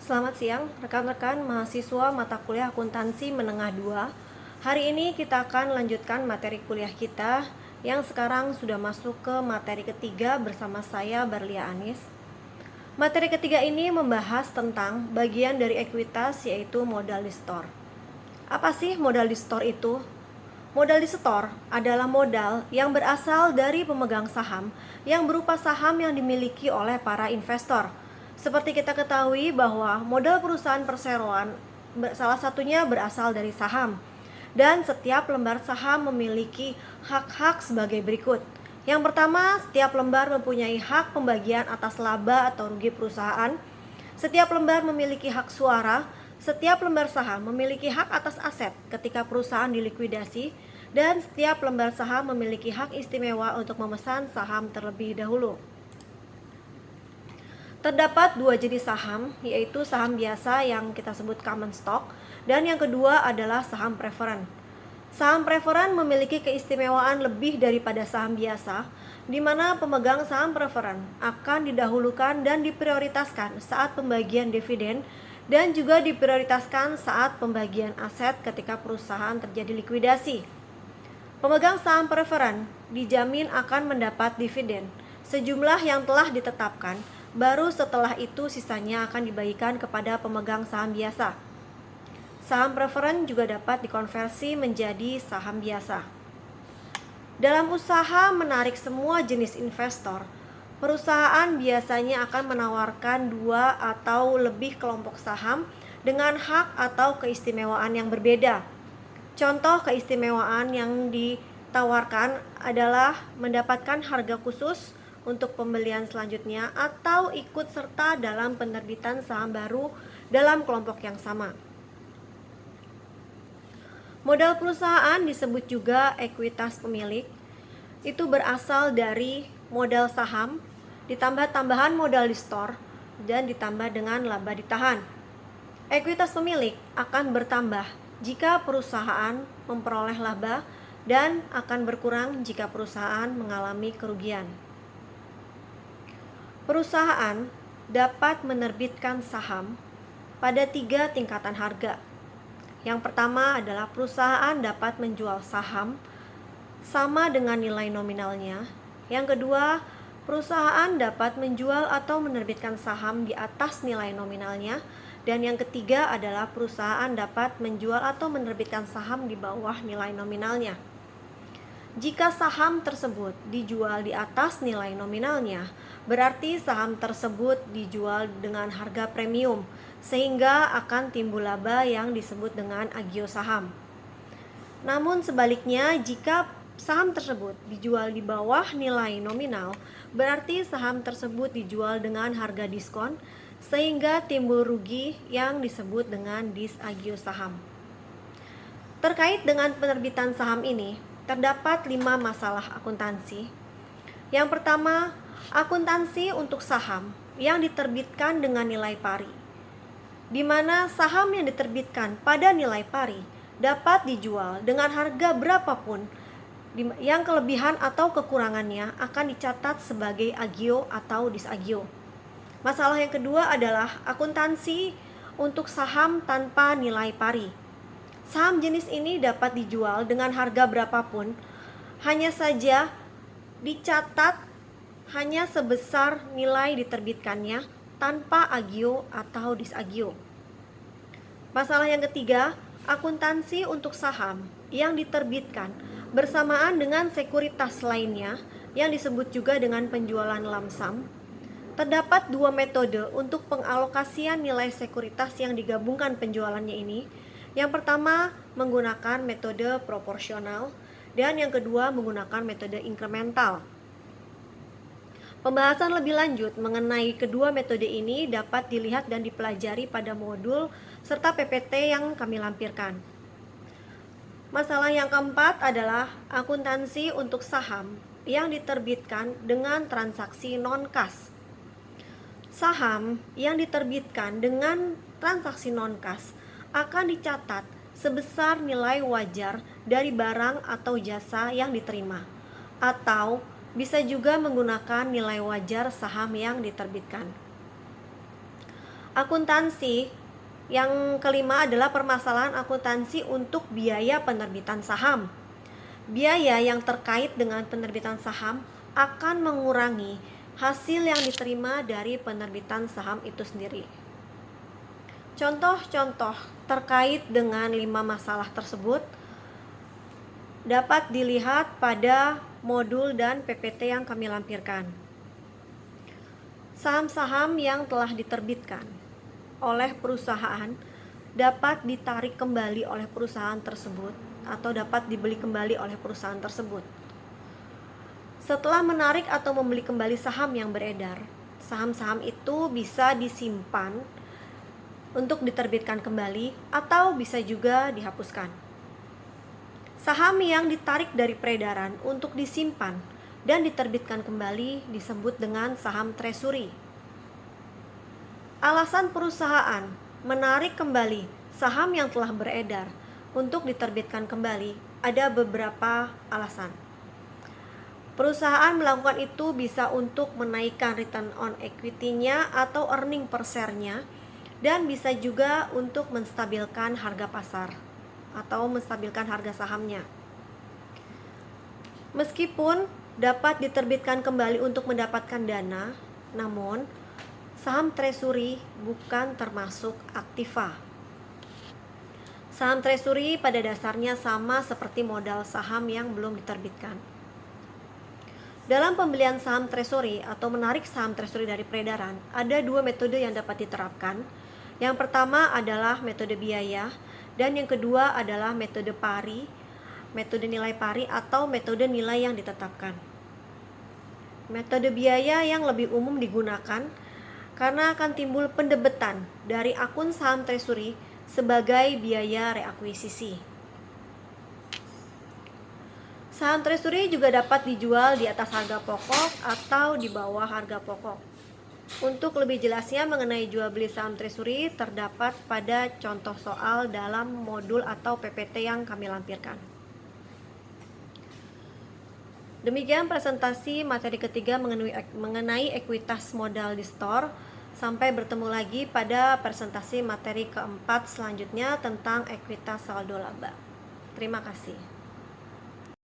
Selamat siang, rekan-rekan mahasiswa mata kuliah akuntansi menengah 2. Hari ini kita akan lanjutkan materi kuliah kita yang sekarang sudah masuk ke materi ketiga bersama saya, Barlia Anis. Materi ketiga ini membahas tentang bagian dari ekuitas, yaitu modal di store. Apa sih modal di store itu? Modal di store adalah modal yang berasal dari pemegang saham yang berupa saham yang dimiliki oleh para investor. Seperti kita ketahui bahwa modal perusahaan perseroan salah satunya berasal dari saham. Dan setiap lembar saham memiliki hak-hak sebagai berikut. Yang pertama, setiap lembar mempunyai hak pembagian atas laba atau rugi perusahaan. Setiap lembar memiliki hak suara. Setiap lembar saham memiliki hak atas aset ketika perusahaan dilikuidasi, dan setiap lembar saham memiliki hak istimewa untuk memesan saham terlebih dahulu. Terdapat dua jenis saham, yaitu saham biasa yang kita sebut common stock, dan yang kedua adalah saham preferen. Saham preferen memiliki keistimewaan lebih daripada saham biasa, di mana pemegang saham preferen akan didahulukan dan diprioritaskan saat pembagian dividen, dan juga diprioritaskan saat pembagian aset ketika perusahaan terjadi likuidasi. Pemegang saham preferen dijamin akan mendapat dividen sejumlah yang telah ditetapkan, baru setelah itu sisanya akan dibagikan kepada pemegang saham biasa. Saham preferen juga dapat dikonversi menjadi saham biasa. Dalam usaha menarik semua jenis investor, perusahaan biasanya akan menawarkan 2 atau lebih kelompok saham dengan hak atau keistimewaan yang berbeda. Contoh keistimewaan yang ditawarkan adalah mendapatkan harga khusus untuk pembelian selanjutnya atau ikut serta dalam penerbitan saham baru dalam kelompok yang sama. Modal perusahaan disebut juga ekuitas pemilik. Itu berasal dari modal saham ditambah tambahan modal di store dan ditambah dengan laba ditahan. Ekuitas pemilik akan bertambah jika perusahaan memperoleh laba dan akan berkurang jika perusahaan mengalami kerugian. Perusahaan dapat menerbitkan saham pada 3 tingkatan harga. Yang pertama adalah perusahaan dapat menjual saham sama dengan nilai nominalnya. Yang kedua, perusahaan dapat menjual atau menerbitkan saham di atas nilai nominalnya. Dan yang ketiga adalah perusahaan dapat menjual atau menerbitkan saham di bawah nilai nominalnya. Jika saham tersebut dijual di atas nilai nominalnya, berarti saham tersebut dijual dengan harga premium, sehingga akan timbul laba yang disebut dengan agio saham. Namun sebaliknya, jika saham tersebut dijual di bawah nilai nominal, berarti saham tersebut dijual dengan harga diskon, sehingga timbul rugi yang disebut dengan disagio saham. Terkait dengan penerbitan saham ini, terdapat 5 masalah akuntansi. Yang pertama, akuntansi untuk saham yang diterbitkan dengan nilai pari, di mana saham yang diterbitkan pada nilai pari dapat dijual dengan harga berapapun, yang kelebihan atau kekurangannya akan dicatat sebagai agio atau disagio. Masalah yang kedua adalah akuntansi untuk saham tanpa nilai pari. Saham jenis ini dapat dijual dengan harga berapapun, hanya saja dicatat hanya sebesar nilai diterbitkannya tanpa agio atau disagio. Masalah yang ketiga, akuntansi untuk saham yang diterbitkan bersamaan dengan sekuritas lainnya yang disebut juga dengan penjualan lamsam. Terdapat 2 metode untuk pengalokasian nilai sekuritas yang digabungkan penjualannya ini. Yang pertama menggunakan metode proporsional dan yang kedua menggunakan metode inkremental. Pembahasan lebih lanjut mengenai kedua metode ini dapat dilihat dan dipelajari pada modul serta PPT yang kami lampirkan. Masalah yang keempat adalah akuntansi untuk saham yang diterbitkan dengan transaksi non-kas. Saham yang diterbitkan dengan transaksi non-kas akan dicatat sebesar nilai wajar dari barang atau jasa yang diterima, atau bisa juga menggunakan nilai wajar saham yang diterbitkan. Akuntansi. Yang kelima adalah permasalahan akuntansi untuk biaya penerbitan saham. Biaya yang terkait dengan penerbitan saham akan mengurangi hasil yang diterima dari penerbitan saham itu sendiri. Contoh-contoh terkait dengan 5 masalah tersebut dapat dilihat pada modul dan PPT yang kami lampirkan. Saham-saham yang telah diterbitkan oleh perusahaan dapat ditarik kembali oleh perusahaan tersebut atau dapat dibeli kembali oleh perusahaan tersebut. Setelah menarik atau membeli kembali saham yang beredar, saham-saham itu bisa disimpan untuk diterbitkan kembali atau bisa juga dihapuskan. Saham yang ditarik dari peredaran untuk disimpan dan diterbitkan kembali disebut dengan saham treasury. Alasan perusahaan menarik kembali saham yang telah beredar untuk diterbitkan kembali ada beberapa alasan. Perusahaan melakukan itu bisa untuk menaikkan return on equity-nya atau earning per share-nya, dan bisa juga untuk menstabilkan harga pasar atau menstabilkan harga sahamnya. Meskipun dapat diterbitkan kembali untuk mendapatkan dana, namun saham treasury bukan termasuk aktiva. Saham treasury pada dasarnya sama seperti modal saham yang belum diterbitkan. Dalam pembelian saham treasury atau menarik saham treasury dari peredaran, ada 2 metode yang dapat diterapkan. Yang pertama adalah metode biaya, dan yang kedua adalah metode pari, metode nilai pari atau metode nilai yang ditetapkan. Metode biaya yang lebih umum digunakan karena akan timbul pendebetan dari akun saham treasury sebagai biaya reakuisisi. Saham treasury juga dapat dijual di atas harga pokok atau di bawah harga pokok. Untuk lebih jelasnya mengenai jual beli saham treasury terdapat pada contoh soal dalam modul atau PPT yang kami lampirkan. Demikian presentasi materi ketiga mengenai ekuitas modal di store. Sampai bertemu lagi pada presentasi materi keempat selanjutnya tentang ekuitas saldo laba. Terima kasih.